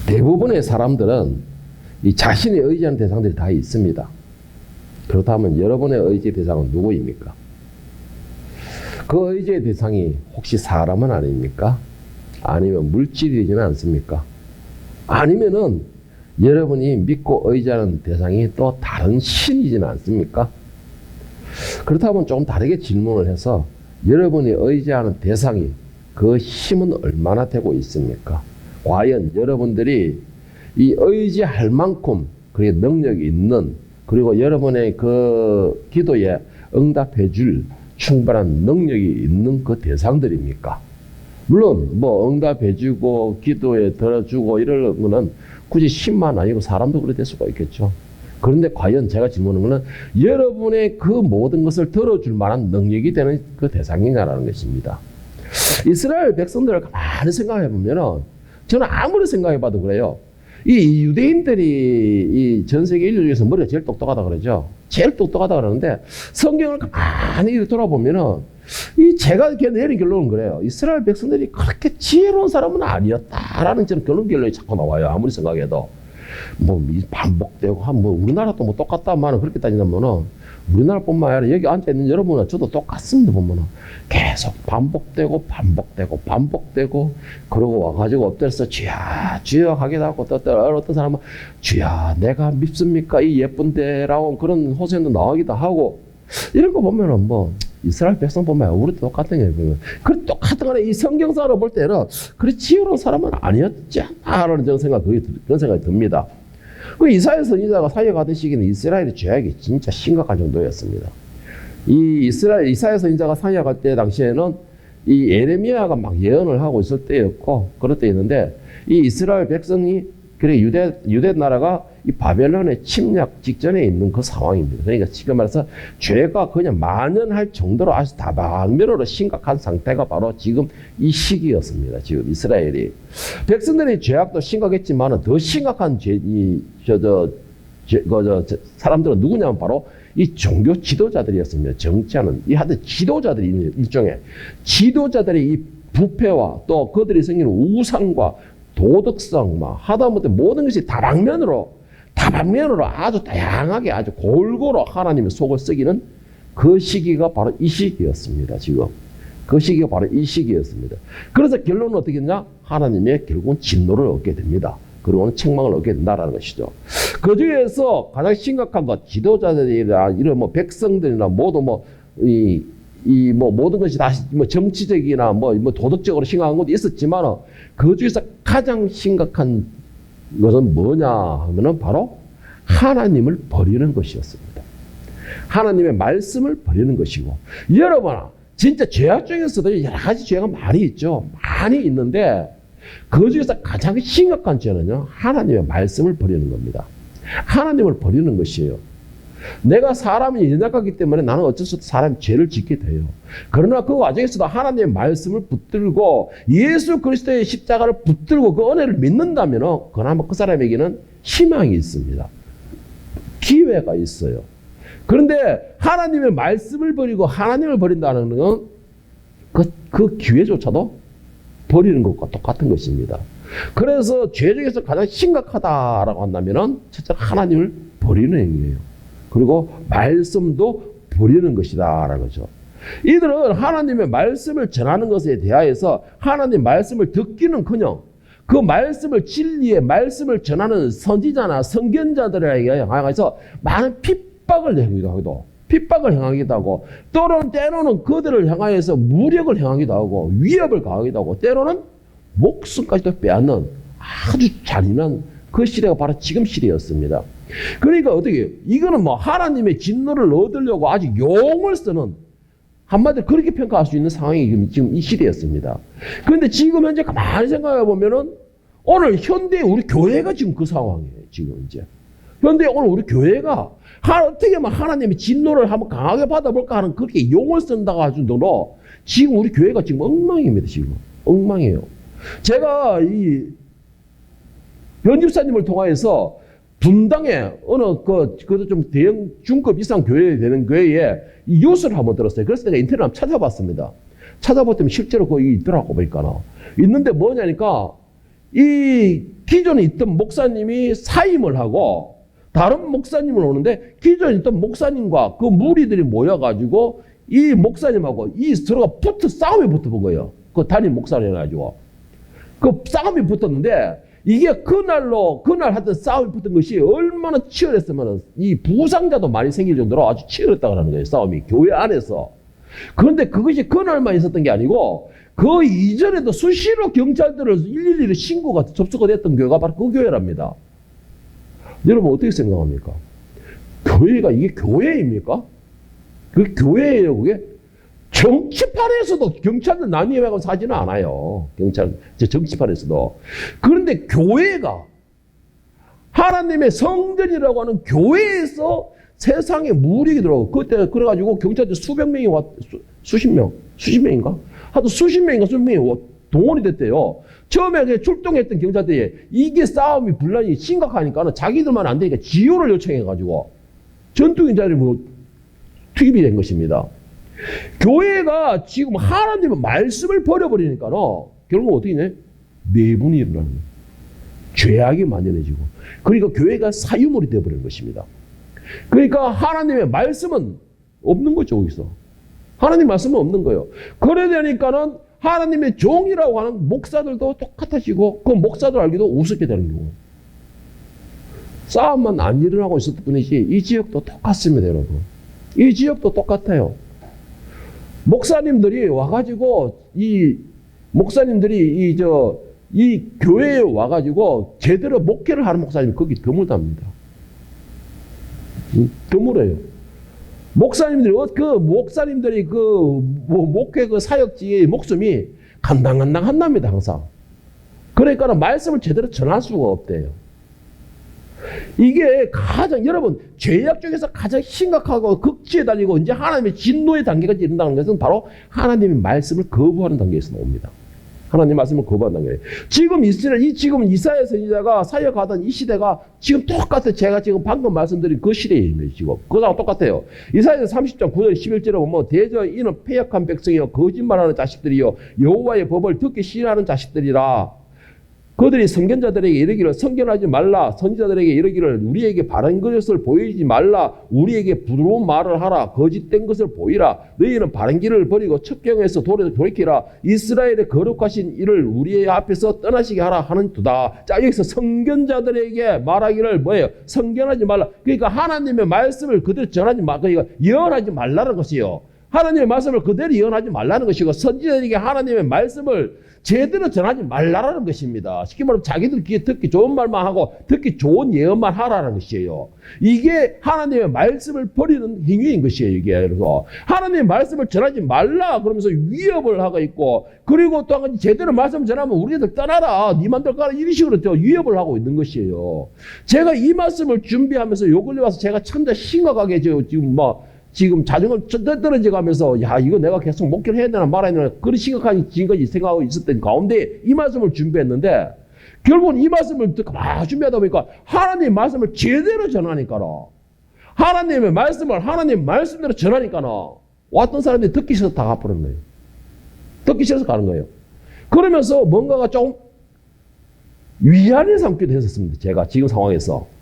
대부분의 사람들은 이 자신이 의지하는 대상들이 다 있습니다. 그렇다면 여러분의 의지 대상은 누구입니까? 그 의지의 대상이 혹시 사람은 아닙니까? 아니면 물질이지는 않습니까? 아니면은 여러분이 믿고 의지하는 대상이 또 다른 신이지는 않습니까? 그렇다면 조금 다르게 질문을 해서 여러분이 의지하는 대상이 그 힘은 얼마나 되고 있습니까? 과연 여러분들이 이 의지할 만큼 그의 능력이 있는, 그리고 여러분의 그 기도에 응답해 줄 충분한 능력이 있는 그 대상들입니까? 물론 뭐 응답해 주고 기도에 들어주고 이런 거는 굳이 신만 아니고 사람도 그렇게 될 수가 있겠죠. 그런데 과연 제가 질문하는 것은 여러분의 그 모든 것을 들어줄 만한 능력이 되는 그 대상이냐라는 것입니다. 이스라엘 백성들을 가만히 생각해 보면은, 저는 아무리 생각해 봐도 그래요. 이 유대인들이 이 전 세계 인류 중에서 머리가 제일 똑똑하다 그러죠. 제일 똑똑하다 그러는데 성경을 가만히 돌아보면은 제가 이렇게 내린 결론은 그래요. 이스라엘 백성들이 그렇게 지혜로운 사람은 아니었다라는 저는 그런 결론이 자꾸 나와요. 아무리 생각해도. 뭐 반복되고 뭐 우리나라도 뭐 똑같다만 그렇게 따지자면은 우리나라뿐만 아니라 여기 앉아 있는 여러분과 저도 똑같습니다. 보면은 계속 반복되고 그러고 와가지고 엎드려서 주야 주여 하기도 하고 또 어떤 사람은 주야 내가 밉습니까 이 예쁜데라고 그런 호소도 나오기도 하고, 이런 거 보면은 뭐 이스라엘 백성 보면 우리도 똑같은 게 보면 그 똑같은 거네. 이 성경사로 볼 때는 그리 지혜로운 사람은 아니었지 않나라는 그런 생각이 듭니다. 그 이사야 선지자가 사역하던 시기는 이스라엘의 죄악이 진짜 심각한 정도였습니다. 이사야 선지자가 사역할 때 당시에는 이 예레미야가 막 예언을 하고 있을 때였고 그럴 때였는데, 이 이스라엘 백성이 그래 유대 나라가 이 바벨론의 침략 직전에 있는 그 상황입니다. 그러니까 지금 말해서 죄가 그냥 만연할 정도로 아주 다방면으로 심각한 상태가 바로 지금 이 시기였습니다. 지금 이스라엘이 백성들의 죄악도 심각했지만 더 심각한 사람들은 누구냐면 바로 이 종교 지도자들이었습니다. 정치하는 이 하여튼 지도자들이 일종의 지도자들의 이 부패와 또 그들이 생기는 우상과 도덕성, 막 하다못해 모든 것이 다방면으로 아주 다양하게 아주 골고루 하나님의 속을 썩이는 그 시기가 바로 이 시기였습니다. 지금 그 시기가 바로 이 시기였습니다. 그래서 결론은 어떻게 했냐? 하나님의 결국은 진노를 얻게 됩니다. 그리고는 책망을 얻게 된다라는 것이죠. 그 중에서 가장 심각한 것, 지도자들이나 이런 뭐 백성들이나 모두 모든 것이 다 정치적이나 도덕적으로 심각한 것도 있었지만 그 중에서 가장 심각한 것은 뭐냐 하면은 바로 하나님을 버리는 것이었습니다. 하나님의 말씀을 버리는 것이고, 여러분 진짜 죄악 중에서도 여러 가지 죄가 많이 있죠. 많이 있는데 그 중에서 가장 심각한 죄는요, 하나님의 말씀을 버리는 겁니다. 하나님을 버리는 것이에요. 내가 사람이 연약하기 때문에 나는 어쩔 수 없이 사람이 죄를 짓게 돼요. 그러나 그 과정에서도 하나님의 말씀을 붙들고 예수 그리스도의 십자가를 붙들고 그 은혜를 믿는다면 그나마 그 사람에게는 희망이 있습니다. 기회가 있어요. 그런데 하나님의 말씀을 버리고 하나님을 버린다는 건 그 기회조차도 버리는 것과 똑같은 것입니다. 그래서 죄 중에서 가장 심각하다라고 한다면 첫째는 하나님을 버리는 행위예요. 그리고 말씀도 버리는 것이다라는 거죠. 이들은 하나님의 말씀을 전하는 것에 대하여서 하나님 말씀을 듣기는커녕 그 말씀을 진리의 말씀을 전하는 선지자나 선견자들에게 향해서 많은 핍박을 행하기도 하고 때로는 그들을 향하여서 무력을 행하기도 하고 위협을 가하기도 하고 때로는 목숨까지도 빼앗는 아주 잔인한 그 시대가 바로 지금 시대였습니다. 그러니까 이거는 하나님의 진노를 얻으려고 아주 용을 쓰는, 한마디로 그렇게 평가할 수 있는 상황이 지금 이 시대였습니다. 그런데 지금 현재 가만히 생각해 보면은 오늘 현대 우리 교회가 지금 그 상황이에요. 지금 이제 현대 오늘 우리 교회가 어떻게 하면 하나님의 진노를 한번 강하게 받아볼까 하는 그렇게 용을 쓴다고 할 정도로 지금 우리 교회가 지금 엉망입니다. 지금 엉망이에요. 제가 이 연집사님을 통해서 분당에 어느 그것도 좀 대형 중급 이상 교회 되는 교회에 이 뉴스를 한번 들었어요. 그래서 내가 인터넷 한번 찾아봤습니다. 찾아봤더니 실제로 거기 있더라고 보니까. 있는데 뭐냐니까 이 기존에 있던 목사님이 사임을 하고 다른 목사님을 오는데 기존에 있던 목사님과 그 무리들이 모여가지고 이 목사님하고 이 서로가 싸움이 붙어본 거예요. 그 담임 목사를 해가지고. 그 싸움이 붙었는데 이게 그날 하던 싸움이 붙은 것이 얼마나 치열했으면 이 부상자도 많이 생길 정도로 아주 치열했다고 하는 거예요. 싸움이. 교회 안에서. 그런데 그것이 그날만 있었던 게 아니고 그 이전에도 수시로 경찰들을 112로 신고가 접수가 됐던 교회가 바로 그 교회랍니다. 여러분 어떻게 생각합니까? 교회가 이게 교회입니까? 그 교회예요 그게? 정치판에서도 경찰들 난입해가고 사지는 않아요. 정치판에서도. 그런데 교회가 하나님의 성전이라고 하는 교회에서 세상에 무리가 들어가고 그때 그래가지고 경찰들 수백 명이 수십 명인가? 하여튼 수십 명인가 수백 명이 동원이 됐대요. 처음에 출동했던 경찰들이 이게 싸움이 분란이 심각하니까 자기들만 안 되니까 지원을 요청해가지고 전투경찰이 투입이 된 것입니다. 교회가 지금 하나님의 말씀을 버려버리니까 결국 어떻게 되냐? 내분이 일어나는 거예요. 죄악이 만연해지고 그러니까 교회가 사유물이 되어버리는 것입니다. 그러니까 하나님의 말씀은 없는 거죠. 거기서 하나님 말씀은 없는 거예요. 그래 되니까는 하나님의 종이라고 하는 목사들도 똑같아지고 그 목사들 알기도 우습게 되는 거고 싸움만 안 일어나고 있었을 뿐이지 이 지역도 똑같습니다. 여러분 이 지역도 똑같아요. 목사님들이 와가지고 이 교회에 와가지고 제대로 목회를 하는 목사님이 거기 드물답니다. 드물어요. 목사님들이 목회 그 사역지의 목숨이 간당간당 한답니다, 항상. 그러니까 말씀을 제대로 전할 수가 없대요. 이게 여러분, 죄악 중에서 가장 심각하고 극지에 달리고 이제 하나님의 진노의 단계까지 이른다는 것은 바로 하나님의 말씀을 거부하는 단계에서 나옵니다. 하나님 말씀을 거부하는 단계예요. 지금 이사야 선지자가 사역하던 이 시대가 지금 똑같아요. 제가 지금 방금 말씀드린 그 시대에 있는 거예요. 지금. 그거랑 똑같아요. 이사야 30장 9절 11절에 보면 대저 이는 패역한 백성이요 거짓말하는 자식들이요 여호와의 법을 듣기 싫어하는 자식들이라. 그들이 선견자들에게 이르기를 선견하지 말라. 선지자들에게 이르기를 우리에게 바른 것을 보이지 말라. 우리에게 부드러운 말을 하라. 거짓된 것을 보이라. 너희는 바른 길을 버리고 첩경에서 돌이키라. 이스라엘의 거룩하신 이를 우리의 앞에서 떠나시게 하라 하는 두다. 자, 여기서 선견자들에게 말하기를 뭐예요? 선견하지 말라. 그러니까 하나님의 말씀을 그대로 전하지 마. 그러니까 예언하지 말라는 것이요. 하나님의 말씀을 그대로 예언하지 말라는 것이고 선지자들에게 하나님의 말씀을 제대로 전하지 말라라는 것입니다. 쉽게 말하면 자기들 귀에 듣기 좋은 말만 하고 듣기 좋은 예언만 하라는 것이에요. 이게 하나님의 말씀을 버리는 행위인 것이에요. 이게 그래서 하나님의 말씀을 전하지 말라 그러면서 위협을 하고 있고 그리고 또 한 가지 제대로 말씀을 전하면 우리들 떠나라. 니 맘대로 가라. 이런 식으로 또 위협을 하고 있는 것이에요. 제가 이 말씀을 준비하면서 요 근래 와서 제가 참 심각하게 지금 자존감 떨어져 가면서 야 이거 내가 계속 목회를 해야 되나 말아야 되나 그런 심각한 지금까지 생각하고 있었던 가운데 이 말씀을 준비했는데 결국은 이 말씀을 준비하다 보니까 하나님의 말씀을 제대로 전하니까 하나님의 말씀을 하나님 말씀대로 전하니까 왔던 사람들이 듣기 싫어서 다 가버리는 거예요. 듣기 싫어서 가는 거예요. 그러면서 뭔가가 좀 위안을 삼기도 했었습니다. 제가 지금 상황에서.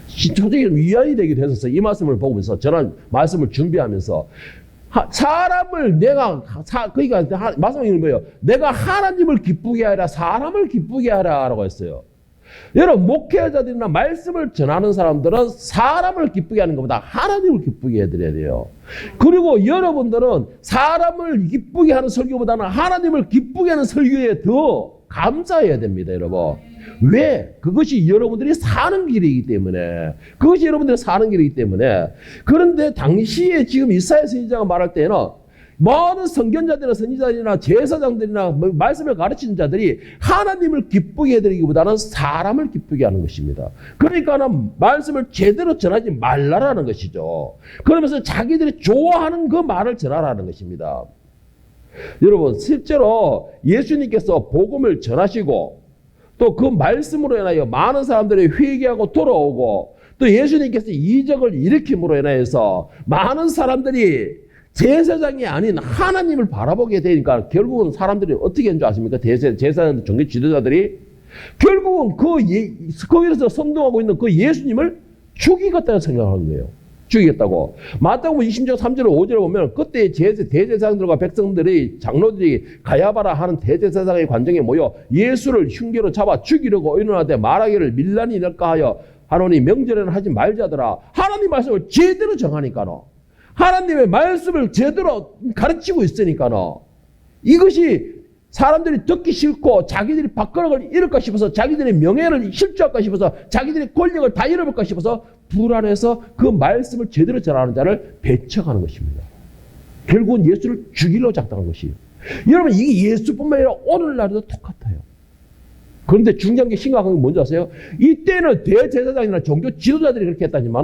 솔직히 위안이 되기도 했었어요. 이 말씀을 보면서 저는 말씀을 준비하면서 사람을 그러니까 말씀을 읽는 거예요. 내가 하나님을 기쁘게 하라 사람을 기쁘게 하라라고 했어요. 여러분 목회자들이나 말씀을 전하는 사람들은 사람을 기쁘게 하는 것보다 하나님을 기쁘게 해드려야 돼요. 그리고 여러분들은 사람을 기쁘게 하는 설교보다는 하나님을 기쁘게 하는 설교에 더 감사해야 됩니다. 여러분. 왜? 그것이 여러분들이 사는 길이기 때문에. 그것이 여러분들이 사는 길이기 때문에. 그런데 당시에 지금 이사야 선지자가 말할 때는 모든 선견자들이나 선지자들이나 제사장들이나 말씀을 가르치는 자들이 하나님을 기쁘게 해드리기보다는 사람을 기쁘게 하는 것입니다. 그러니까는 말씀을 제대로 전하지 말라라는 것이죠. 그러면서 자기들이 좋아하는 그 말을 전하라는 것입니다. 여러분 실제로 예수님께서 복음을 전하시고 또 그 말씀으로 인하여 많은 사람들이 회개하고 돌아오고 또 예수님께서 이적을 일으킴으로 인하여서 많은 사람들이 제사장이 아닌 하나님을 바라보게 되니까 결국은 사람들이 어떻게 하는 줄 아십니까? 제사장, 종교 지도자들이 결국은 거기서 선동하고 있는 그 예수님을 죽이겠다고 생각하는 거예요. 죽이겠다고. 마태복음 20장 3절 5절을 보면 그때 대제사장들과 백성들이 장로들이 가야바라 하는 대제사장의 관정에 모여 예수를 흉계로 잡아 죽이려고 의논하되 말하기를 밀란이 일까 하여 하노니 명절에는 하지 말자더라. 하나님 말씀을 제대로 정하니까요. 하나님의 말씀을 제대로 가르치고 있으니까요. 이것이 사람들이 듣기 싫고 자기들이 밥그릇을 잃을까 싶어서 자기들의 명예를 실추할까 싶어서 자기들의 권력을 다 잃어볼까 싶어서 불안해서 그 말씀을 제대로 전하는 자를 배척하는 것입니다. 결국은 예수를 죽이려고 작당한 것이에요. 여러분 이게 예수뿐만 아니라 오늘날도 똑같아요. 그런데 중요한 게 심각한 게 뭔지 아세요? 이때는 대제사장이나 종교 지도자들이 그렇게 했다지만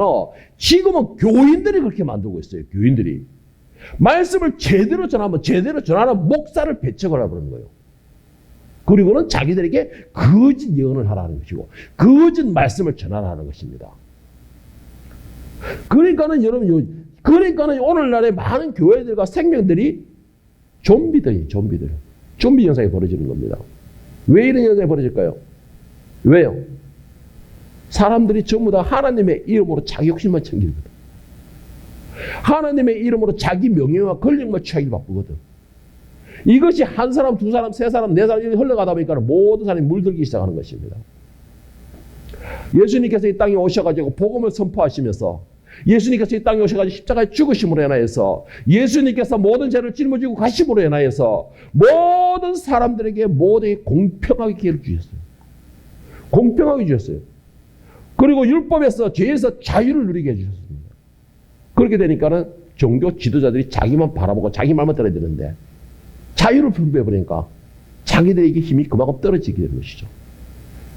지금은 교인들이 그렇게 만들고 있어요. 교인들이. 말씀을 제대로 전하는 목사를 배척을 해버리는 거예요. 그리고는 자기들에게 거짓 예언을 하라는 것이고 거짓 말씀을 전하라는 것입니다. 그러니까는 여러분, 오늘날의 많은 교회들과 생명들이 좀비 현상이 벌어지는 겁니다. 왜 이런 현상이 벌어질까요? 왜요? 사람들이 전부 다 하나님의 이름으로 자기 욕심만 챙기거든. 하나님의 이름으로 자기 명예와 권력만 취하기 바쁘거든. 이것이 한 사람, 두 사람, 세 사람, 네 사람 이렇게 흘러가다 보니까 모든 사람이 물들기 시작하는 것입니다. 예수님께서 이 땅에 오셔가지고 복음을 선포하시면서 예수님께서 이 땅에 오셔가지고 십자가에 죽으심으로 인하여서 예수님께서 모든 죄를 짊어지고 가심으로 인하여서 모든 사람들에게 모두에게 공평하게 기회를 주셨어요. 공평하게 주셨어요. 그리고 율법에서 죄에서 자유를 누리게 해주셨습니다. 그렇게 되니까는 종교 지도자들이 자기만 바라보고 자기 말만 들어야 되는데 자유를 분배해버리니까 자기들에게 힘이 그만큼 떨어지게 되는 것이죠.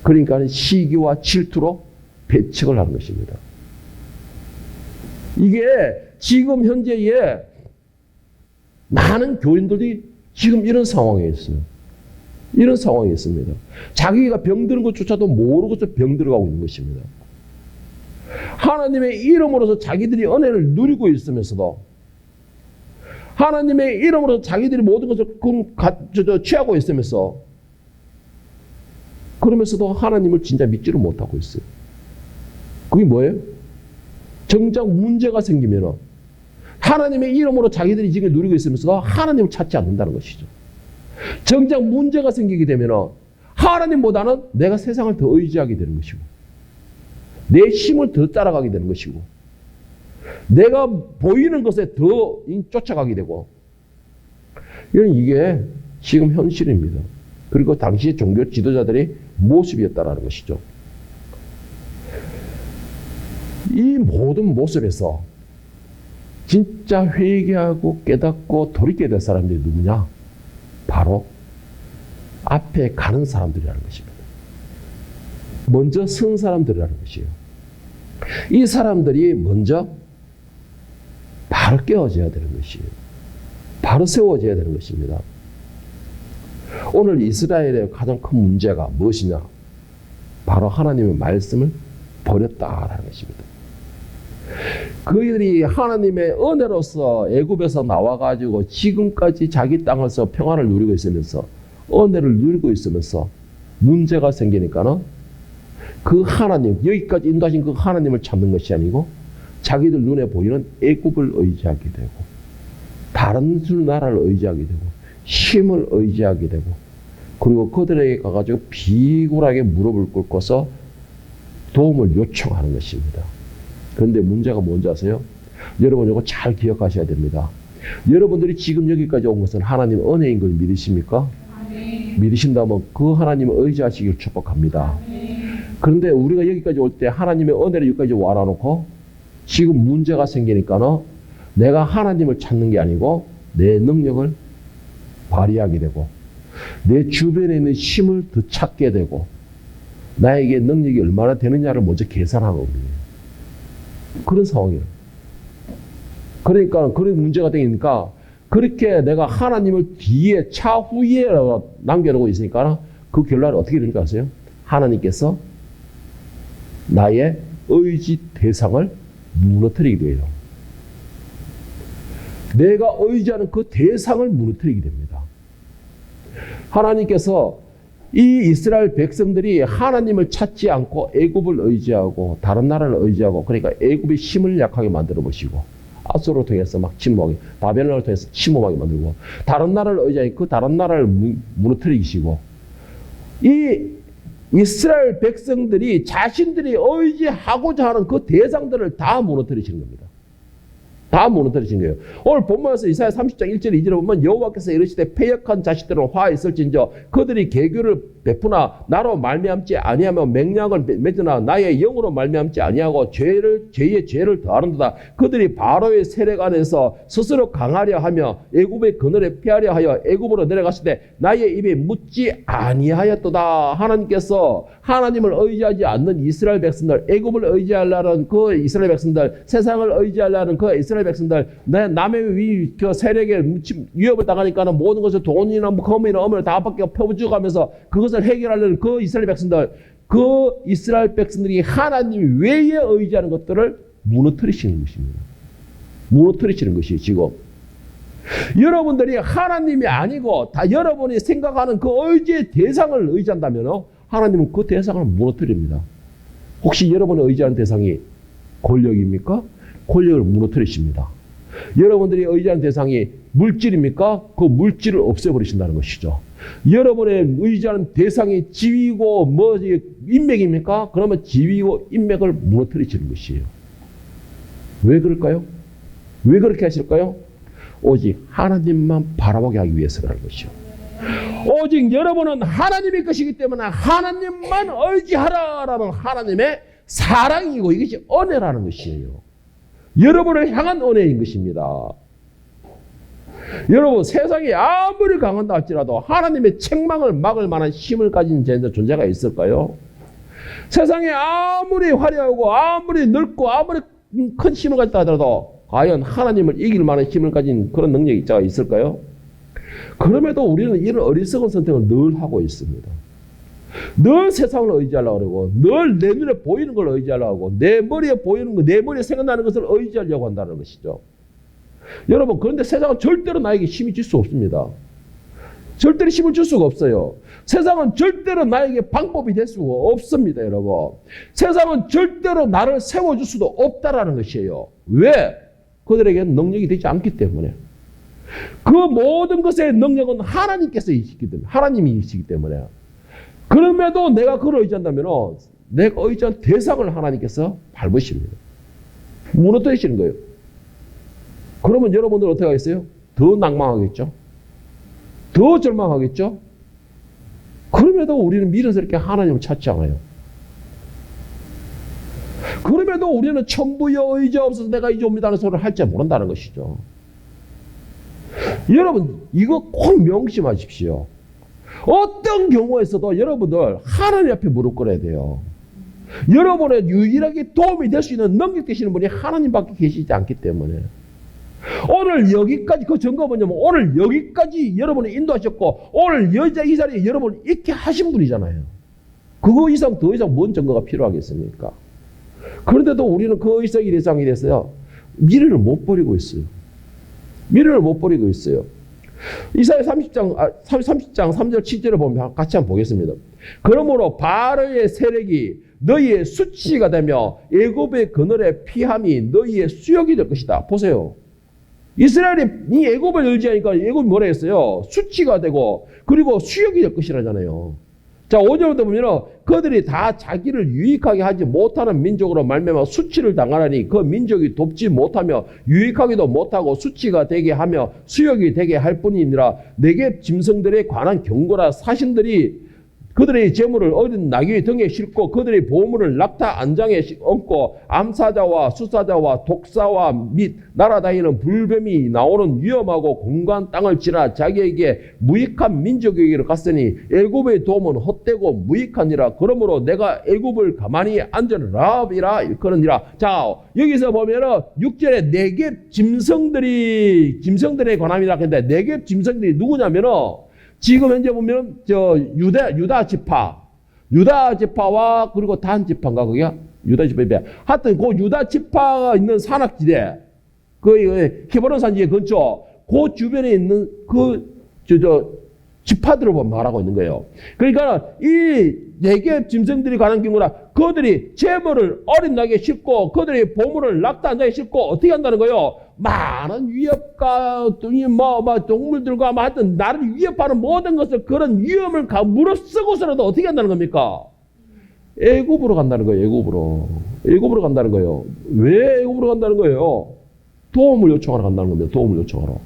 그러니까 시기와 질투로 배척을 하는 것입니다. 이게 지금 현재에 많은 교인들이 지금 이런 상황에 있어요. 이런 상황에 있습니다. 자기가 병드는 것조차도 모르고서 병들어가고 있는 것입니다. 하나님의 이름으로서 자기들이 은혜를 누리고 있으면서도 하나님의 이름으로 자기들이 모든 것을 취하고 있으면서 그러면서도 하나님을 진짜 믿지를 못하고 있어요. 그게 뭐예요? 정작 문제가 생기면 하나님의 이름으로 자기들이 지금 누리고 있으면서도 하나님을 찾지 않는다는 것이죠. 정작 문제가 생기게 되면 하나님보다는 내가 세상을 더 의지하게 되는 것이고 내 힘을 더 따라가게 되는 것이고 내가 보이는 것에 더 쫓아가게 되고 이게 지금 현실입니다. 그리고 당시 종교 지도자들의 모습이었다는 것이죠. 이 모든 모습에서 진짜 회개하고 깨닫고 돌이켜야 될 사람들이 누구냐? 바로 앞에 가는 사람들이라는 것입니다. 먼저 선 사람들이라는 것이에요. 이 사람들이 먼저 바로 깨어져야 되는 것이에요. 바로 세워져야 되는 것입니다. 오늘 이스라엘의 가장 큰 문제가 무엇이냐? 바로 하나님의 말씀을 버렸다라는 것입니다. 그들이 하나님의 은혜로서 애굽에서 나와가지고 지금까지 자기 땅에서 평안을 누리고 있으면서 은혜를 누리고 있으면서 문제가 생기니까는 그 하나님, 여기까지 인도하신 그 하나님을 찾는 것이 아니고 자기들 눈에 보이는 애굽을 의지하게 되고 다른 나라를 의지하게 되고 힘을 의지하게 되고 그리고 그들에게 가가지고 비굴하게 무릎을 꿇고서 도움을 요청하는 것입니다. 그런데 문제가 뭔지 아세요? 여러분 이거 잘 기억하셔야 됩니다. 여러분들이 지금 여기까지 온 것은 하나님 은혜인 걸 믿으십니까? 믿으신다면 그 하나님을 의지하시길 축복합니다. 그런데 우리가 여기까지 올 때 하나님의 은혜를 여기까지 와라놓고 지금 문제가 생기니까는 내가 하나님을 찾는 게 아니고 내 능력을 발휘하게 되고 내 주변에 있는 힘을 더 찾게 되고 나에게 능력이 얼마나 되느냐를 먼저 계산하거든요. 그런 상황이에요. 그러니까 그런 문제가 되니까 그렇게 내가 하나님을 뒤에 차후에 남겨놓고 있으니까 그 결과는 어떻게 되는지 아세요? 하나님께서 나의 의지 대상을 무너뜨리게 돼요. 내가 의지하는 그 대상을 무너뜨리게 됩니다. 하나님께서 이 이스라엘 백성들이 하나님을 찾지 않고 애굽을 의지하고 다른 나라를 의지하고, 그러니까 애굽의 힘을 약하게 만들어 보시고, 아수르를 통해서 막 침범하게, 바벨론을 통해서 침범하게 만들고, 다른 나라를 의지하니 그 다른 나라를 무너뜨리시고, 이 이스라엘 백성들이 자신들이 의지하고자 하는 그 대상들을 다 무너뜨리시는 겁니다. 다 무너뜨리신 거예요. 오늘 본문에서 이사야 30장 1절 2절에 보면 여호와께서 이르시되 패역한 자식들은 화 있을진저 그들이 계교를 베푸나 나로 말미암지 아니하며 맹약을 맺으나 나의 영으로 말미암지 아니하고 죄의 죄를 더하는도다. 그들이 바로의 세력 안에서 스스로 강하려 하며 애굽의 그늘에 피하려 하여 애굽으로 내려갔을 때 나의 입에 묻지 아니하였도다. 하나님께서 하나님을 의지하지 않는 이스라엘 백성들, 애굽을 의지하려는 그 이스라엘 백성들, 세상을 의지하려는 그 이스라엘 백성들, 남의 그 세력에 위협을 당하니까는 모든 것을 돈이나 검이나 엄을 다 밖에 펴주가면서 그것을 해결하려는 그 이스라엘 백성들, 그 이스라엘 백성들이 하나님 외에 의지하는 것들을 무너뜨리시는 것입니다. 무너뜨리시는 것이 지금. 여러분들이 하나님이 아니고 다 여러분이 생각하는 그 의지의 대상을 의지한다면 하나님은 그 대상을 무너뜨립니다. 혹시 여러분이 의지하는 대상이 권력입니까? 권력을 무너뜨리십니다. 여러분들이 의지하는 대상이 물질입니까? 그 물질을 없애버리신다는 것이죠. 여러분의 의지하는 대상이 지위고 인맥입니까? 그러면 지위고 인맥을 무너뜨리시는 것이에요. 왜 그럴까요? 왜 그렇게 하실까요? 오직 하나님만 바라보게 하기 위해서라는 것이요. 오직 여러분은 하나님의 것이기 때문에 하나님만 의지하라라는 하나님의 사랑이고 이것이 은혜라는 것이에요. 여러분을 향한 은혜인 것입니다. 여러분, 세상이 아무리 강한다 할지라도 하나님의 책망을 막을 만한 힘을 가진 존재가 있을까요? 세상이 아무리 화려하고 아무리 넓고 아무리 큰 힘을 가졌다 하더라도 과연 하나님을 이길 만한 힘을 가진 그런 능력이 있을까요? 그럼에도 우리는 이런 어리석은 선택을 늘 하고 있습니다. 늘 세상을 의지하려고 그러고, 늘 내 눈에 보이는 걸 의지하려고 하고, 내 머리에 보이는 거, 내 머리에 생각나는 것을 의지하려고 한다는 것이죠. 여러분, 그런데 세상은 절대로 나에게 힘이 줄 수 없습니다. 절대로 힘을 줄 수가 없어요. 세상은 절대로 나에게 방법이 될 수가 없습니다, 여러분. 세상은 절대로 나를 세워줄 수도 없다라는 것이에요. 왜? 그들에게는 능력이 되지 않기 때문에. 그 모든 것의 능력은 하나님께서 이시기 때문에, 하나님이 이시기 때문에. 그럼에도 내가 그걸 의지한다면 내가 의지한 대상을 하나님께서 밟으십니다. 무너뜨리시는 거예요. 그러면 여러분들 어떻게 하겠어요? 더 낭망하겠죠? 더 절망하겠죠? 그럼에도 우리는 미련스럽게 하나님을 찾지 않아요. 그럼에도 우리는 천부여 의지 없어서 내가 이제 옵니다는 소리를 할 줄 모른다는 것이죠. 여러분, 이거 꼭 명심하십시오. 어떤 경우에서도 여러분들 하나님 앞에 무릎 꿇어야 돼요. 여러분의 유일하게 도움이 될 수 있는 능력 되시는 분이 하나님밖에 계시지 않기 때문에. 오늘 여기까지, 그 증거가 뭐냐면 오늘 여기까지 여러분을 인도하셨고 오늘 이 자리에 여러분을 있게 하신 분이잖아요. 그거 이상 더 이상 뭔 증거가 필요하겠습니까? 그런데도 우리는 그 이상이 대상이 됐어요. 미련을 못 버리고 있어요. 미련을 못 버리고 있어요. 이사야 30장 3절 7절을 보면 같이 한번 보겠습니다. 그러므로 바로의 세력이 너희의 수치가 되며 애굽의 그늘의 피함이 너희의 수욕이 될 것이다. 보세요. 이스라엘이 이 애굽을 의지하니까 애굽이 뭐라 했어요? 수치가 되고 그리고 수욕이 될 것이라잖아요. 자, 5절부터 보면 그들이 다 자기를 유익하게 하지 못하는 민족으로 말미암아 수치를 당하라니 그 민족이 돕지 못하며 유익하기도 못하고 수치가 되게 하며 수욕이 되게 할 뿐이니라. 내게 짐승들에 관한 경고라. 사신들이 그들의 재물을 어린 나귀의 등에 싣고 그들의 보물을 낙타 안장에 얹고 암사자와 수사자와 독사와 및 날아다니는 불뱀이 나오는 위험하고 공간 땅을 지나 자기에게 무익한 민족에게로 갔으니 애굽의 도움은 헛되고 무익하니라. 그러므로 내가 애굽을 가만히 앉으라비라 일컬으니라. 자, 여기서 보면은 6절에 네겝 짐승들에 관함이라 했는데 네겝 짐승들이 누구냐면은 지금 현재 보면 유다 지파와 그리고 단 지파인가 그게 유다 지파 하여튼 그 유다 지파가 있는 산악지대 그 헤브론 산지 근처 그 주변에 있는 그 지파들을 말하고 있는 거예요. 그러니까 이 네개 짐승들이 가는 경우라 그들이 재물을 어린 낙에 싣고 그들이 보물을 낙타 낙에 싣고 어떻게 한다는 거예요? 많은 위협과 동물들과 하여튼 나를 위협하는 모든 것을 그런 위험을 무릅쓰고서라도 어떻게 한다는 겁니까? 애굽으로 간다는 거예요. 애굽으로 간다는 거예요. 왜 애굽으로 간다는 거예요? 도움을 요청하러 간다는 겁니다. 도움을 요청하러.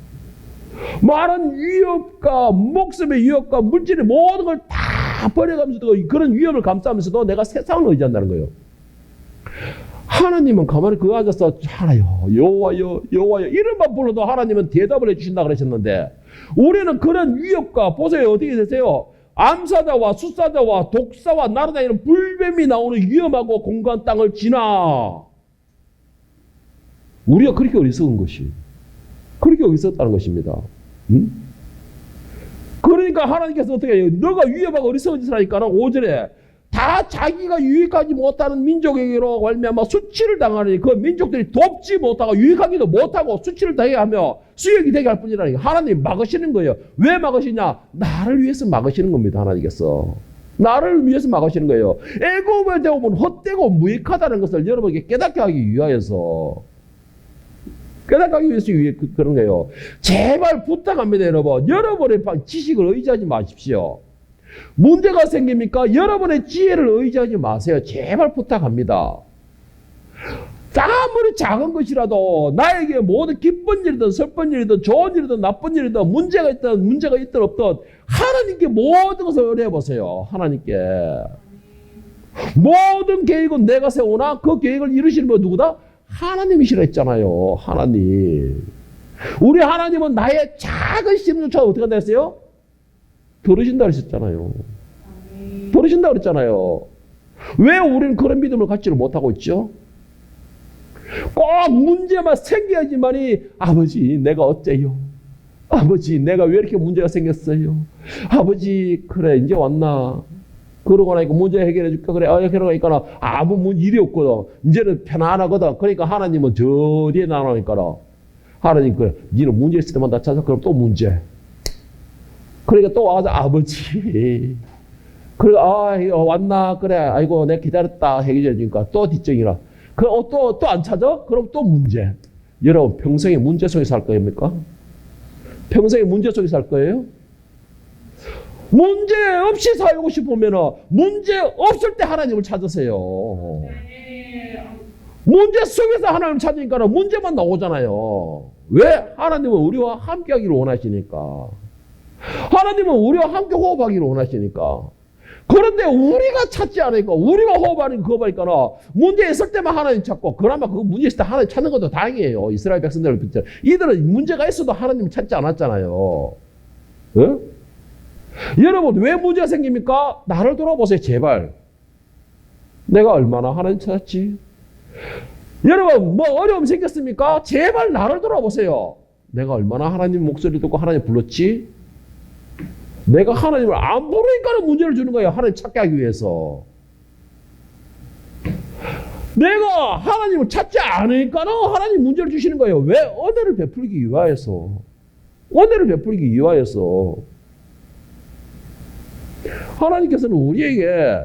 많은 위협과 목숨의 위협과 물질의 모든 걸 다 버려가면서도 그런 위협을 감수하면서도 내가 세상을 의지한다는 거예요. 하나님은 가만히 그거 앉아서 하나요 여호와여 여호와여 이름만 불러도 하나님은 대답을 해주신다 그러셨는데 우리는 그런 위협과 보세요. 어떻게 되세요? 암사자와 숫사자와 독사와 날아다니는 불뱀이 나오는 위험하고 공간 땅을 지나 우리가 그렇게 어리석은 것이 그렇게 어리석다는 것입니다. 응? 그러니까 하나님께서 어떻게 해요? 너가 위협하고 어리석은 짓을 하니까는 5절에 다 자기가 유익하지 못하는 민족에게로 말미암아 수치를 당하니 그 민족들이 돕지 못하고 유익하기도 못하고 수치를 당하게 하며 수역이 되게 할 뿐이라니 하나님 막으시는 거예요. 왜 막으시냐? 나를 위해서 막으시는 겁니다. 하나님께서. 나를 위해서 막으시는 거예요. 애굽에 대보면 헛되고 무익하다는 것을 여러분에게 깨닫게 하기 위하여서 깨닫기 위해서 그런 거예요. 제발 부탁합니다, 여러분. 여러분의 지식을 의지하지 마십시오. 문제가 생깁니까? 여러분의 지혜를 의지하지 마세요. 제발 부탁합니다. 아무리 작은 것이라도 나에게 모든 기쁜 일이든 슬픈 일이든 좋은 일이든 나쁜 일이든 문제가 있든 없든 하나님께 모든 것을 의뢰해보세요. 하나님께. 모든 계획은 내가 세우나 그 계획을 이루시는 분 누구다? 하나님이시라 했잖아요. 하나님. 우리 하나님은 나의 작은 심령조차 어떻게 한다 했어요? 들으신다 그랬잖아요. 들으신다 그랬잖아요. 왜 우리는 그런 믿음을 갖지를 못하고 있죠? 꼭 문제만 생겨야지만이 아버지 내가 어째요? 아버지 내가 왜 이렇게 문제가 생겼어요? 아버지 그래 이제 왔나? 그러고 나니까 문제 해결해 줄까? 그래 해결하니까 아무 일이 없거든. 이제는 편안하거든. 그러니까 하나님은 저 뒤에 나오니까 하나님 그래 니는 문제 있을 때만 나 찾아. 그럼 또 문제. 그러니까 또 와서 아버지 그래 왔나? 그래 아이고 내가 기다렸다 해결해 주니까 또 뒷정이라. 그럼 또 안 찾아? 그럼 또 문제. 여러분 평생에 문제 속에 살 겁니까? 평생에 문제 속에 살 거예요? 문제 없이 살고 싶으면 문제 없을 때 하나님을 찾으세요. 문제 속에서 하나님을 찾으니까 문제만 나오잖아요. 왜? 하나님은 우리와 함께 하기를 원하시니까. 하나님은 우리와 함께 호흡하기를 원하시니까. 그런데 우리가 찾지 않으니까 우리가 호흡하는 거 보니까 문제 있을 때만 하나님 찾고 그나마 그 문제 있을 때 하나님 찾는 것도 다행이에요. 이스라엘 백성들을 비롯해 이들은 문제가 있어도 하나님 찾지 않았잖아요. 어? 여러분 왜 문제가 생깁니까? 나를 돌아보세요. 제발. 내가 얼마나 하나님 찾았지? 여러분 뭐 어려움 생겼습니까? 제발 나를 돌아보세요. 내가 얼마나 하나님 목소리 듣고 하나님 불렀지? 내가 하나님을 안 부르니까 문제를 주는 거예요. 하나님 찾게 하기 위해서. 내가 하나님을 찾지 않으니까 하나님 문제를 주시는 거예요. 왜? 은혜를 베풀기 위하여서. 은혜를 베풀기 위하여서. 하나님께서는 우리에게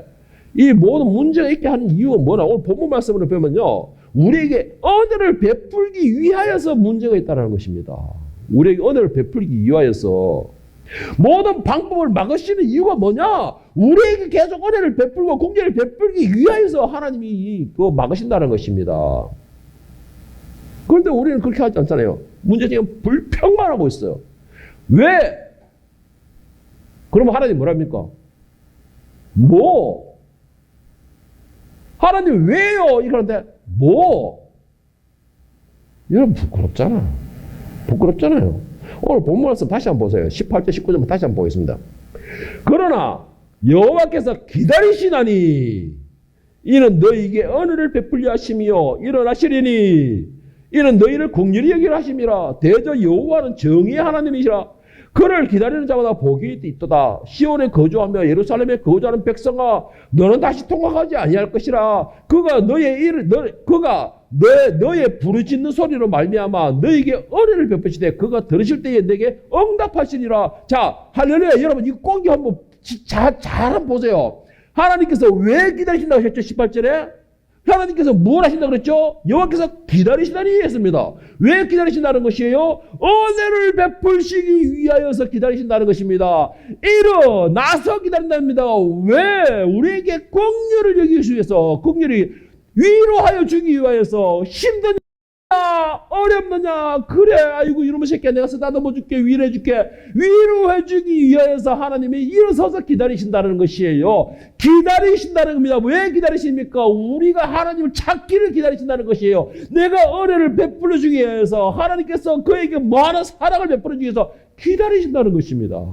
이 모든 문제가 있게 하는 이유가 뭐냐? 오늘 본문 말씀을 보면요. 우리에게 은혜를 베풀기 위하여서 문제가 있다는 것입니다. 우리에게 은혜를 베풀기 위하여서. 모든 방법을 막으시는 이유가 뭐냐? 우리에게 계속 은혜를 베풀고 공개를 베풀기 위하여서 하나님이 그거 막으신다는 것입니다. 그런데 우리는 그렇게 하지 않잖아요. 문제 지금 불평만 하고 있어요. 왜? 그러면 하나님 뭐랍니까? 뭐? 하나님 왜요? 이러는데 뭐? 여러분 부끄럽잖아. 부끄럽잖아요. 오늘 본문 말씀 다시 한번 보세요. 18절 19절 다시 한번 보겠습니다. 그러나 여호와께서 기다리시나니 이는 너희에게 은혜를 베풀려 하심이요 일어나시리니 이는 너희를 긍휼히 여기려 하심이라. 대저 여호와는 정의의 하나님이시라. 그를 기다리는 자마다 복이 있도다. 시온에 거주하며 예루살렘에 거주하는 백성아 너는 다시 통곡하지 아니할 것이라. 그가 너의 부르짖는 소리로 말미암아 너에게 은혜를 베푸시되 그가 들으실 때에 내게 응답하시리라. 자, 할렐루야. 여러분 이거 꼭 한번 잘 한번 보세요. 하나님께서 왜 기다리신다고 하셨죠? 18절에 하나님께서 뭘 하신다고 그랬죠? 여호와께서 기다리시다니 했습니다. 왜 기다리신다는 것이에요? 은혜를 베풀시기 위하여서 기다리신다는 것입니다. 일어나서 기다린답니다. 왜? 우리에게 긍휼을 여기기 위해서, 긍휼이 위로하여 주기 위하여서. 힘드냐 어렵느냐 그래 아이고 이놈의 새끼야 내가 쓰다듬어 줄게 위로해 줄게 위로해 주기 위하여서 하나님이 일어서서 기다리신다는 것이에요. 기다리신다는 겁니다. 왜 기다리십니까? 우리가 하나님을 찾기를 기다리신다는 것이에요. 내가 은혜를 베풀어 주기 위해서 하나님께서 그에게 많은 사랑을 베풀어 주기 위해서 기다리신다는 것입니다.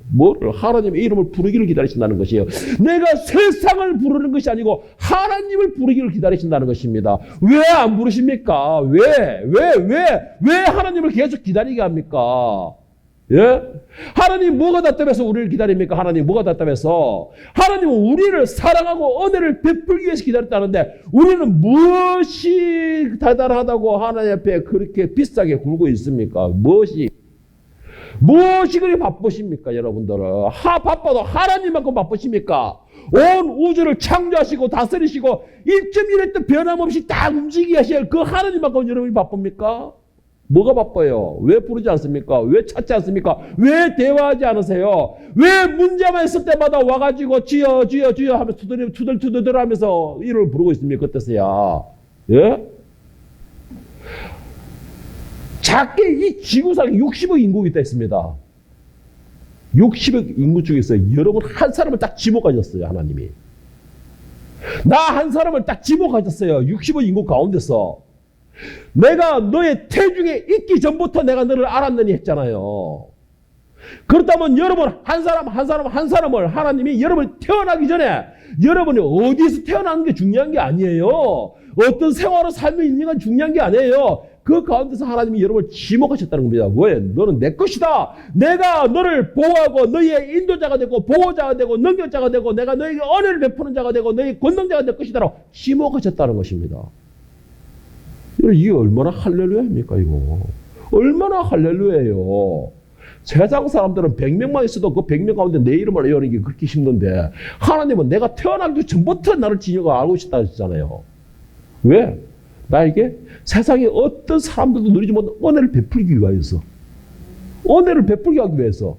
뭐를? 하나님의 이름을 부르기를 기다리신다는 것이에요. 내가 세상을 부르는 것이 아니고 하나님을 부르기를 기다리신다는 것입니다. 왜 안 부르십니까? 왜 하나님을 계속 기다리게 합니까? 예? 하나님 뭐가 답답해서 우리를 기다립니까? 하나님 뭐가 답답해서? 하나님은 우리를 사랑하고 은혜를 베풀기 위해서 기다렸다는데 우리는 무엇이 대단하다고 하나님 앞에 그렇게 비싸게 굴고 있습니까? 무엇이 그리 바쁘십니까, 여러분들은? 바빠도 하나님만큼 바쁘십니까? 온 우주를 창조하시고 다스리시고 1.1도 변함없이 딱 움직이게 하실 그 하나님만큼 여러분이 바쁩니까? 뭐가 바빠요? 왜 부르지 않습니까? 왜 찾지 않습니까? 왜 대화하지 않으세요? 왜 문제만 있을 때마다 와가지고 주여 하면서 투덜투덜 하면서 이름을 부르고 있습니까? 그때서야. 예? 작게 이 지구상에 60억 인구가 있다 했습니다. 60억 인구 중에서 여러분 한 사람을 딱 지목하셨어요. 하나님이. 나 한 사람을 딱 지목하셨어요. 60억 인구 가운데서. 내가 너의 태중에 있기 전부터 내가 너를 알았느니 했잖아요. 그렇다면 여러분 한 사람을 하나님이 여러분이 태어나기 전에 여러분이 어디서 태어나는 게 중요한 게 아니에요. 어떤 생활을 살며 있는 건 중요한 게 아니에요. 그 가운데서 하나님이 여러분을 지목하셨다는 겁니다. 왜? 너는 내 것이다. 내가 너를 보호하고 너희의 인도자가 되고 보호자가 되고 능력자가 되고 내가 너에게 은혜를 베푸는 자가 되고 너희 권능자가 될 것이다라고 지목하셨다는 것입니다. 이게 얼마나 할렐루야입니까 이거. 얼마나 할렐루야예요. 세상 사람들은 100명만 있어도 그 100명 가운데 내 이름을 외우는 게 그렇게 힘든데 하나님은 내가 태어나기 전부터 나를 지녀고 알고 있었다 하셨잖아요. 왜? 나에게 세상에 어떤 사람들도 누리지 못한 은혜를 베풀기 위하여서. 은혜를 베풀기 하기 위해서.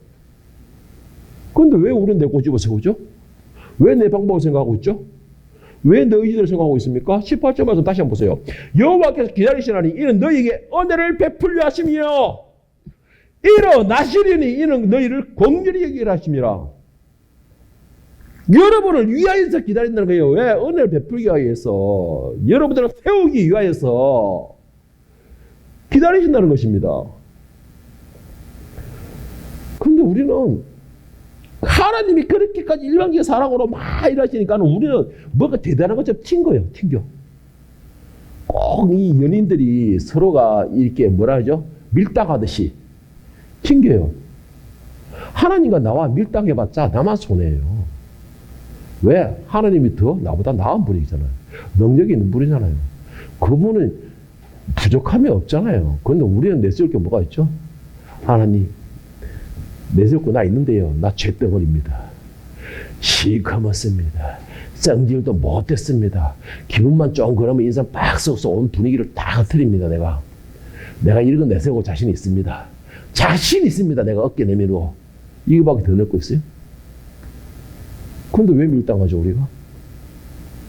그런데 왜 우리는 내 고집을 세우죠? 왜 내 방법을 생각하고 있죠? 왜 내 의지를 생각하고 있습니까? 18절 말씀 다시 한번 보세요. 여호와께서 기다리시나니 이는 너희에게 은혜를 베풀려 하심이요 일어나시리니 이는 너희를 긍휼히 여기라 하심이라. 여러분을 위하여서 기다린다는 거예요. 왜? 은혜를 베풀기 위해서. 여러분들을 세우기 위하여서 기다리신다는 것입니다. 그런데 우리는 하나님이 그렇게까지 일반적인 사랑으로 막 일하시니까 우리는 뭐가 대단한 것처럼 튕겨. 꼭 이 연인들이 서로가 이렇게 뭐라 하죠? 밀당하듯이 튕겨요. 하나님과 나와 밀당해봤자 나만 손해예요. 왜? 하나님이 더 나보다 나은 분이잖아요. 능력이 있는 분이잖아요. 그분은 부족함이 없잖아요. 그런데 우리는 내세울 게 뭐가 있죠? 하나님, 내세울 거 나 있는데요. 나 죄덩어리입니다. 시커멓습니다. 성질도 못됐습니다. 기분만 좀 그러면 인상 빡 썩서 온 분위기를 다 흐트립니다. 내가 이런 거 내세우고 자신 있습니다. 자신 있습니다. 내가 어깨 내밀고. 이거밖에 더 낼 거 있어요? 그런데 왜 밀당하죠, 우리가?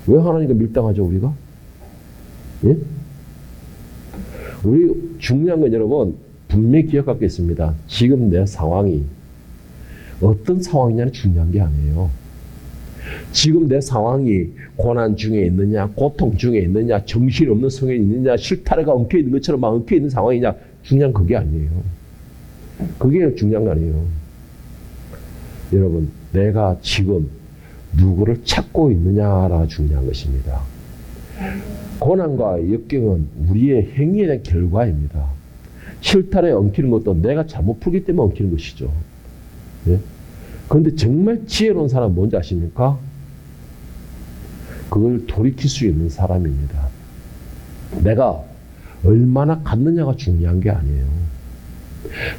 왜 하나님과 밀당하죠, 우리가? 예? 우리 중요한 건 여러분, 분명히 기억할 게 있습니다. 지금 내 상황이 어떤 상황이냐는 중요한 게 아니에요. 지금 내 상황이 고난 중에 있느냐, 고통 중에 있느냐, 정신없는 성에 있느냐, 실타래가 엉켜있는 것처럼 막 엉켜있는 상황이냐, 중요한 그게 아니에요. 그게 중요한 거 아니에요. 여러분, 내가 지금 누구를 찾고 있느냐가 중요한 것입니다. 고난과 역경은 우리의 행위에 대한 결과입니다. 실타래에 엉키는 것도 내가 잘못 풀기 때문에 엉키는 것이죠. 예? 그런데 정말 지혜로운 사람은 뭔지 아십니까? 그걸 돌이킬 수 있는 사람입니다. 내가 얼마나 갔느냐가 중요한 게 아니에요.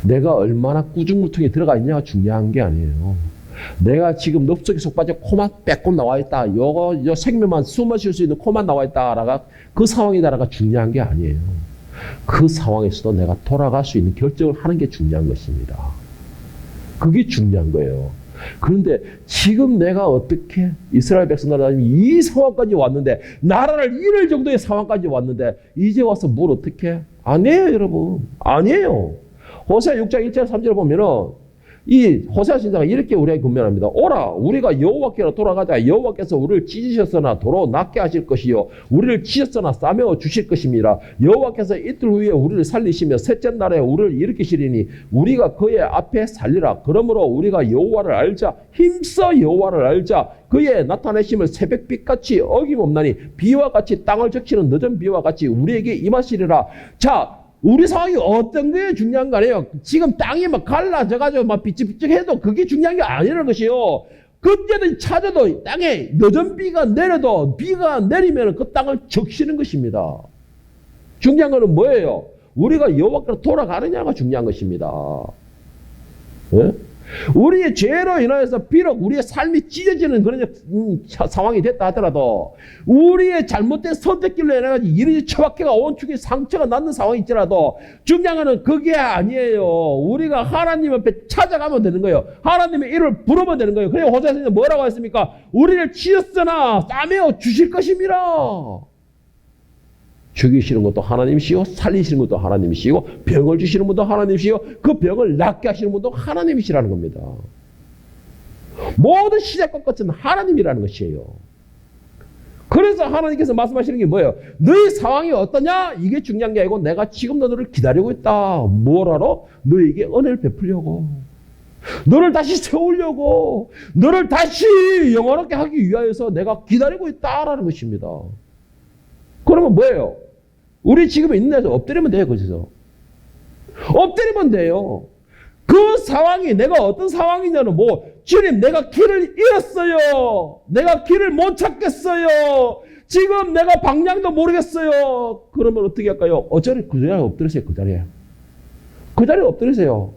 내가 얼마나 꾸중무통에 들어가 있냐가 중요한 게 아니에요. 내가 지금 넙석에 속 빠져 코만 빼고 나와 있다. 요 생명만 숨을 쉴 수 있는 코만 나와 있다라가 그 상황이다라가 중요한 게 아니에요. 그 상황에서도 내가 돌아갈 수 있는 결정을 하는 게 중요한 것입니다. 그게 중요한 거예요. 그런데 지금 내가 어떻게 이스라엘 백성들 이 상황까지 왔는데, 나라를 잃을 정도의 상황까지 왔는데 이제 와서 뭘 어떻게? 아니에요, 여러분. 아니에요. 호세아 6장 1절 3절을 보면은 이 호세아 신자가 이렇게 우리에게 권면합니다. 오라, 우리가 여호와께로 돌아가자. 여호와께서 우리를 찢으셨으나 도로 낫게 하실 것이요, 우리를 치셨으나 싸매어 주실 것입니다. 여호와께서 이틀 후에 우리를 살리시며 셋째 날에 우리를 일으키시리니 우리가 그의 앞에 살리라. 그러므로 우리가 여호와를 알자. 힘써 여호와를 알자. 그의 나타내심을 새벽빛같이 어김없나니 비와 같이 땅을 적시는 늦은 비와 같이 우리에게 임하시리라. 자, 우리 상황이 어떤 게 중요한 거 아니에요. 지금 땅이 막 갈라져가지고 막 비쩍비쩍해도 그게 중요한 게 아니라는 것이요. 그때는 찾아도 땅에 늦은 비가 내려도 비가 내리면 그 땅을 적시는 것입니다. 중요한 거는 뭐예요? 우리가 여호와께로 돌아가느냐가 중요한 것입니다. 네? 우리의 죄로 인하여서 비록 우리의 삶이 찢어지는 그런 상황이 됐다 하더라도, 우리의 잘못된 선택길로 인해 이리 처박혀가 온축에 상처가 났는 상황이 있더라도 중요한 것은 그게 아니에요. 우리가 하나님 앞에 찾아가면 되는 거예요. 하나님의 이름을 부르면 되는 거예요. 그래서 호세아서는 뭐라고 했습니까? 우리를 치셨으나 싸매어 주실 것입니다. 죽이시는 것도 하나님이시요, 살리시는 것도 하나님이시고, 병을 주시는 분도 하나님이시요, 그 병을 낫게 하시는 분도 하나님이시라는 겁니다. 모든 시작과 끝은 하나님이라는 것이에요. 그래서 하나님께서 말씀하시는 게 뭐예요? 너의 상황이 어떠냐? 이게 중요한 게 아니고 내가 지금 너를 기다리고 있다. 뭐라로? 너에게 은혜를 베풀려고, 너를 다시 세우려고, 너를 다시 영원하게 하기 위하여서 내가 기다리고 있다라는 것입니다. 그러면 뭐예요? 우리 지금 있는 데서 엎드리면 돼요. 거기서 엎드리면 돼요. 그 상황이 내가 어떤 상황이냐는 뭐, 주님 내가 길을 잃었어요. 내가 길을 못 찾겠어요. 지금 내가 방향도 모르겠어요. 그러면 어떻게 할까요? 어차피 그 자리에 엎드리세요. 그 자리에. 그 자리에 엎드리세요.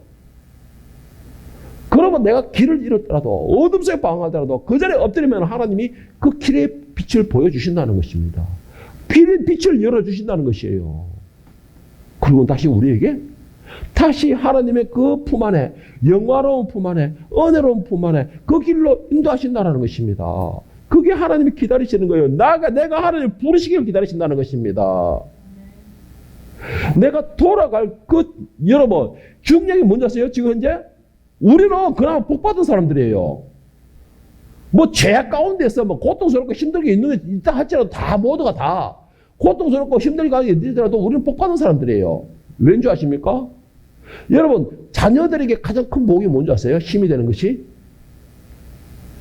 그러면 내가 길을 잃었더라도, 어둠 속에 방황하더라도 그 자리에 엎드리면 하나님이 그 길의 빛을 보여주신다는 것입니다. 빛을 열어주신다는 것이에요. 그리고 다시 우리에게 다시 하나님의 그 품 안에, 영화로운 품 안에, 은혜로운 품 안에 그 길로 인도하신다는 것입니다. 그게 하나님이 기다리시는 거예요. 내가 하나님 부르시기를 기다리신다는 것입니다. 내가 돌아갈 여러분, 중요한 게 뭔지 아세요? 지금 현재 우리는 그나마 복받은 사람들이에요. 뭐 죄악 가운데서 뭐 고통스럽고 힘들게 있다 할지라도 다 모두가 다 고통스럽고 힘들게 있더라도 우리는 복받은 사람들이에요. 왠지 아십니까? 여러분, 자녀들에게 가장 큰 복이 뭔지 아세요? 힘이 되는 것이?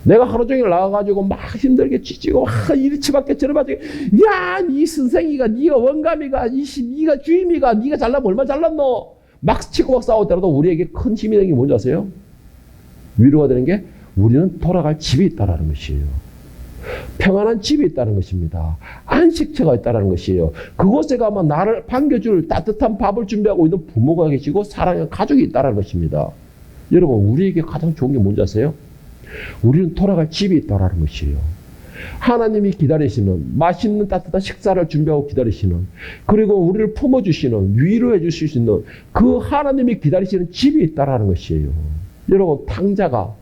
내가 하루 종일 나가가지고 막 힘들게 지치고 이리 치밖에 저리 밖에, 야, 니 선생이가, 니가 원감이가, 니가 주임이가, 니가 잘나면 얼마나 잘났노? 막 치고 막 싸우더라도 우리에게 큰 힘이 되는 게 뭔지 아세요? 위로가 되는 게 우리는 돌아갈 집이 있다는 것이에요. 평안한 집이 있다는 것입니다. 안식처가 있다는 것이에요. 그곳에 가면 나를 반겨줄 따뜻한 밥을 준비하고 있는 부모가 계시고 사랑하는 가족이 있다는 것입니다. 여러분, 우리에게 가장 좋은 게 뭔지 아세요? 우리는 돌아갈 집이 있다는 것이에요. 하나님이 기다리시는, 맛있는 따뜻한 식사를 준비하고 기다리시는, 그리고 우리를 품어주시는, 위로해 주실 수 있는 그 하나님이 기다리시는 집이 있다는 것이에요. 여러분, 탕자가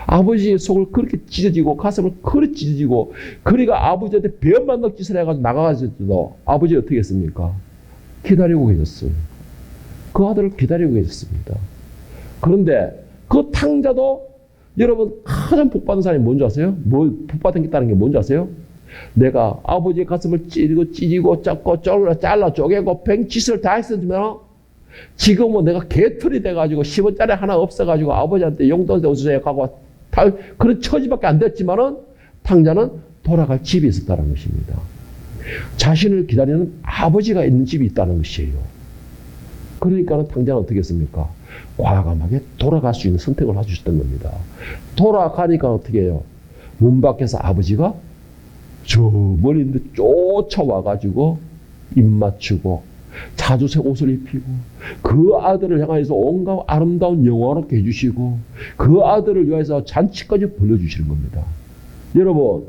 아버지의 속을 그렇게 찢어지고 가슴을 그렇게 찢어지고, 그리가 아버지한테 배은망덕 짓을 해가지고 나가가지고 아버지 어떻게 했습니까? 기다리고 계셨어요. 그 아들을 기다리고 계셨습니다. 그런데 그 탕자도 여러분, 가장 복받은 사람이 뭔지 아세요? 복받은 게 뭔지 아세요? 내가 아버지의 가슴을 찢고 ጫ고 잘라 쪼개고 뱅짓을 다 했으면 지금은 내가 개털이 돼가지고 10원짜리 하나 없어가지고 아버지한테 용돈 내주세요 하고 그런 처지밖에 안 됐지만은 탕자는 돌아갈 집이 있었다는 것입니다. 자신을 기다리는 아버지가 있는 집이 있다는 것이에요. 그러니까 탕자는 어떻게 했습니까? 과감하게 돌아갈 수 있는 선택을 해주셨던 겁니다. 돌아가니까 어떻게 해요? 문 밖에서 아버지가 저 멀리 있는데 쫓아와가지고 입 맞추고 자주색 옷을 입히고 그 아들을 향해서 온갖 아름다운 영화롭게 해주시고 그 아들을 위해서 잔치까지 벌려주시는 겁니다. 여러분,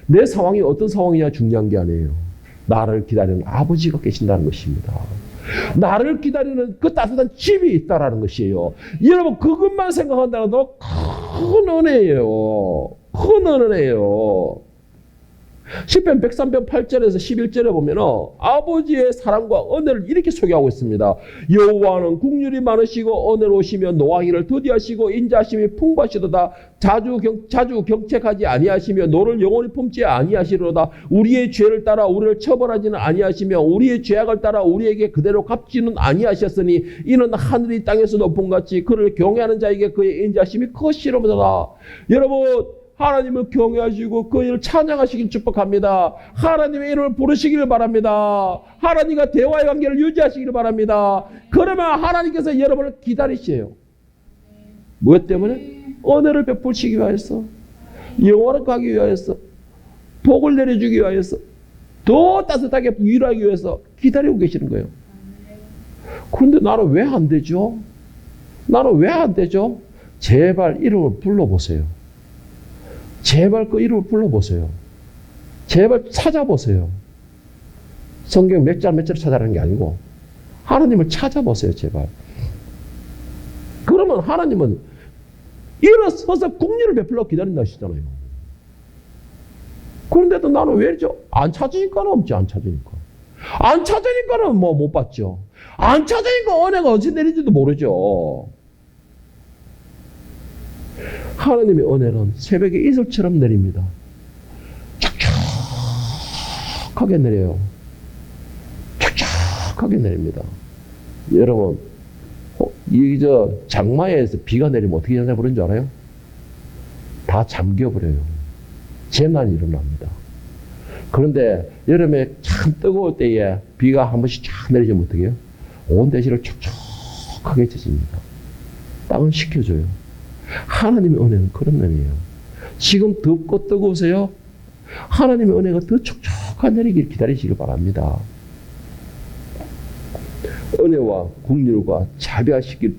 내 상황이 어떤 상황이냐 중요한 게 아니에요. 나를 기다리는 아버지가 계신다는 것입니다. 나를 기다리는 그 따뜻한 집이 있다는 것이에요. 여러분, 그것만 생각한다는 건 큰 은혜예요. 큰 은혜예요. 시편 103편 8절에서 11절에 보면 아버지의 사랑과 은혜를 이렇게 소개하고 있습니다. 여호와는 국률이 많으시고 은혜로우시며 노하기를 더디하시고 인자하심이 풍부하시도다. 자주 경책하지 아니하시며 노를 영원히 품지 아니하시로다. 우리의 죄를 따라 우리를 처벌하지는 아니하시며 우리의 죄악을 따라 우리에게 그대로 갚지는 아니하셨으니 이는 하늘이 땅에서 높은 같이 그를 경외하는 자에게 그의 인자하심이 크시로다. 여러분, 하나님을 경외하시고 그 일을 찬양하시길 축복합니다. 하나님의 이름을 부르시기를 바랍니다. 하나님과 대화의 관계를 유지하시기를 바랍니다. 그러면 하나님께서 여러분을 기다리세요. 무엇 때문에? 은혜를 베풀시기 위해서, 영원을 가기 위해서, 복을 내려주기 위해서, 더 따뜻하게 위로하기 위해서 기다리고 계시는 거예요. 그런데 나는 왜 안 되죠? 나는 왜 안 되죠? 제발 이름을 불러보세요. 제발 그 이름을 불러보세요. 제발 찾아보세요. 성경 몇 절 몇 절 찾아라는 게 아니고 하나님을 찾아보세요. 제발. 그러면 하나님은 일어서서 국리를 베풀려고 기다린다 하시잖아요. 그런데도 나는 왜죠? 안 찾으니까는 없지. 안 찾으니까. 안 찾으니까는 뭐 못 받죠. 안 찾으니까 은혜가 어찌 내리지도 모르죠. 하나님의 은혜는 새벽에 이슬처럼 내립니다. 촉촉하게 내려요. 촉촉하게 내립니다. 여러분, 장마에서 비가 내리면 어떻게 되나 그런 줄 알아요? 다 잠겨버려요. 재난이 일어납니다. 그런데 여름에 참 뜨거울 때에 비가 한 번씩 쫙 내리면 어떻게 해요? 온 대지를 촉촉하게 젖습니다. 땅을 식혀줘요. 하나님의 은혜는 그런 은혜예요. 지금 덥고 뜨거우세요? 하나님의 은혜가 더 촉촉한 내리길 기다리시길 바랍니다. 은혜와 긍휼과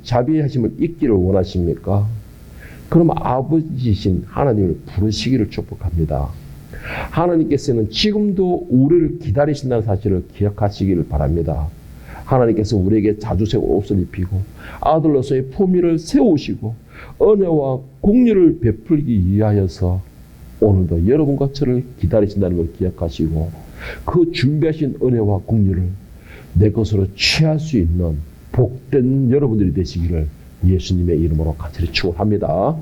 자비하심을 잊기를 원하십니까? 그럼 아버지신 하나님을 부르시기를 축복합니다. 하나님께서는 지금도 우리를 기다리신다는 사실을 기억하시기를 바랍니다. 하나님께서 우리에게 자주색 옷을 입히고 아들로서의 품위를 세우시고 은혜와 긍휼을 베풀기 위하여서 오늘도 여러분과 저를 기다리신다는 걸 기억하시고 그 준비하신 은혜와 긍휼을 내 것으로 취할 수 있는 복된 여러분들이 되시기를 예수님의 이름으로 간절히 축원합니다.